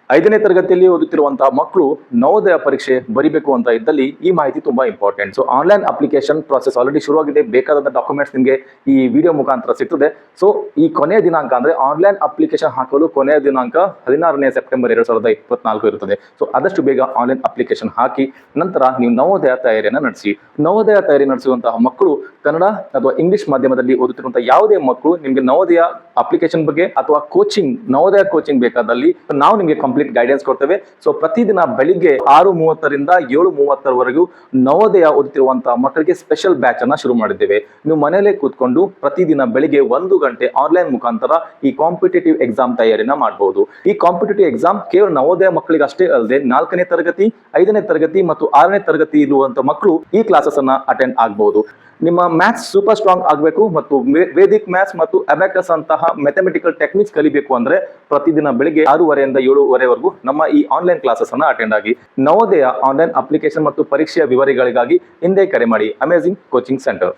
5ನೇ ತರಗತಿಯಲ್ಲಿ ಓದುತ್ತಿರುವಂತಹ ಮಕ್ಕಳು ನವೋದಯ ಪರೀಕ್ಷೆ ಬರಿಬೇಕು ಅಂತ ಇದ್ದಲ್ಲಿ ಈ ಮಾಹಿತಿ ತುಂಬಾ important. So online application process already ಶುರುವಾಗಿದೆ. ಬೇಕಾದಂತ ಡಾಕ್ಯುಮೆಂಟ್ಸ್ ನಿಮಗೆ ಈ ವಿಡಿಯೋ ಮುಖಾಂತರ ಸಿಗ್ತದೆ. ಸೊ ಈ ಕೊನೆಯ ದಿನಾಂಕ ಅಂದ್ರೆ ಆನ್ಲೈನ್ ಅಪ್ಲಿಕೇಶನ್ ಹಾಕಲು ಕೊನೆಯ ದಿನಾಂಕ 16ನೇ ಸೆಪ್ಟೆಂಬರ್ 2024 ಇರುತ್ತದೆ. ಸೊ ಆದಷ್ಟು ಬೇಗ ಆನ್ಲೈನ್ ಅಪ್ಲಿಕೇಶನ್ ಹಾಕಿ ನಂತರ ನೀವು ನವೋದಯ ತಯಾರಿಯನ್ನು ನಡೆಸಿ. ನವೋದಯ ತಯಾರಿ ನಡೆಸುವಂತಹ ಮಕ್ಕಳು ಕನ್ನಡ ಅಥವಾ ಇಂಗ್ಲಿಷ್ ಮಾಧ್ಯಮದಲ್ಲಿ ಓದುತ್ತಿರುವಂತಹ ಯಾವುದೇ ಮಕ್ಕಳು ನಿಮಗೆ ನವೋದಯ ಅಪ್ಲಿಕೇಶನ್ ಬಗ್ಗೆ ಅಥವಾ ಕೋಚಿಂಗ್ ನವೋದಯ ಕೋಚಿಂಗ್ ಬೇಕಾದಲ್ಲಿ ನಾವು ನಿಮಗೆ ಕಂಪ್ಲೀಟ್ ಗೈಡೆನ್ಸ್ ಕೊಡ್ತೇವೆ. ಸೊ ಪ್ರತಿದಿನ ಬೆಳಿಗ್ಗೆ 6:30ರಿಂದ 7:30 ನವೋದಯ ಓದುತ್ತಿರುವಂತಹ ಮಕ್ಕಳಿಗೆ ಸ್ಪೆಷಲ್ ಬ್ಯಾಚ್ ಅನ್ನ ಶುರು ಮಾಡಿದ್ದೇವೆ. ನೀವು ಮನೆಯಲ್ಲೇ ಕೂತ್ಕೊಂಡು ಪ್ರತಿದಿನ ಬೆಳಿಗ್ಗೆ 1 ಗಂಟೆ ಆನ್ಲೈನ್ ಮುಖಾಂತರ ಈ ಕಾಂಪಿಟೇಟಿವ್ ಎಕ್ಸಾಮ್ ತಯಾರಿನ ಮಾಡಬಹುದು. ಈ ಕಾಂಪಿಟೇಟಿವ್ ಎಕ್ಸಾಮ್ ಕೇವಲ ನವೋದಯ ಮಕ್ಕಳಿಗೆ ಅಷ್ಟೇ ಅಲ್ಲದೆ 4ನೇ ತರಗತಿ 5ನೇ ತರಗತಿ ಮತ್ತು 6ನೇ ತರಗತಿ ಇರುವಂತಹ ಮಕ್ಕಳು ಈ ಕ್ಲಾಸಸ್ ಅನ್ನ ಅಟೆಂಡ್ ಆಗಬಹುದು. ನಿಮ್ಮ ಮ್ಯಾಥ್ಸ್ ಸೂಪರ್ ಸ್ಟ್ರಾಂಗ್ ಆಗಬೇಕು ಮತ್ತು ವೇದಿಕ್ ಮ್ಯಾಥ್ಸ್ ಮತ್ತು ಅಬ್ಯಾಕಸ್ ಅಂತಹ ಮ್ಯಾಥಮೆಟಿಕಲ್ ಟೆಕ್ನಿಕ್ಸ್ ಕಲಿಬೇಕು ಅಂದ್ರೆ ಪ್ರತಿದಿನ ಬೆಳಿಗ್ಗೆ 6:30ರಿಂದ 7:30 ನಮ್ಮ ಈ ಆನ್ಲೈನ್ ಕ್ಲಾಸಸ್ ಅನ್ನ ಅಟೆಂಡ್ ಆಗಿ. ನವೋದಯ ಆನ್ಲೈನ್ ಅಪ್ಲಿಕೇಶನ್ ಮತ್ತು ಪರೀಕ್ಷೆಯ ವಿವರಗಳಿಗಾಗಿ ಹಿಂದೆ ಕರೆ ಮಾಡಿ. Amazing coaching centre.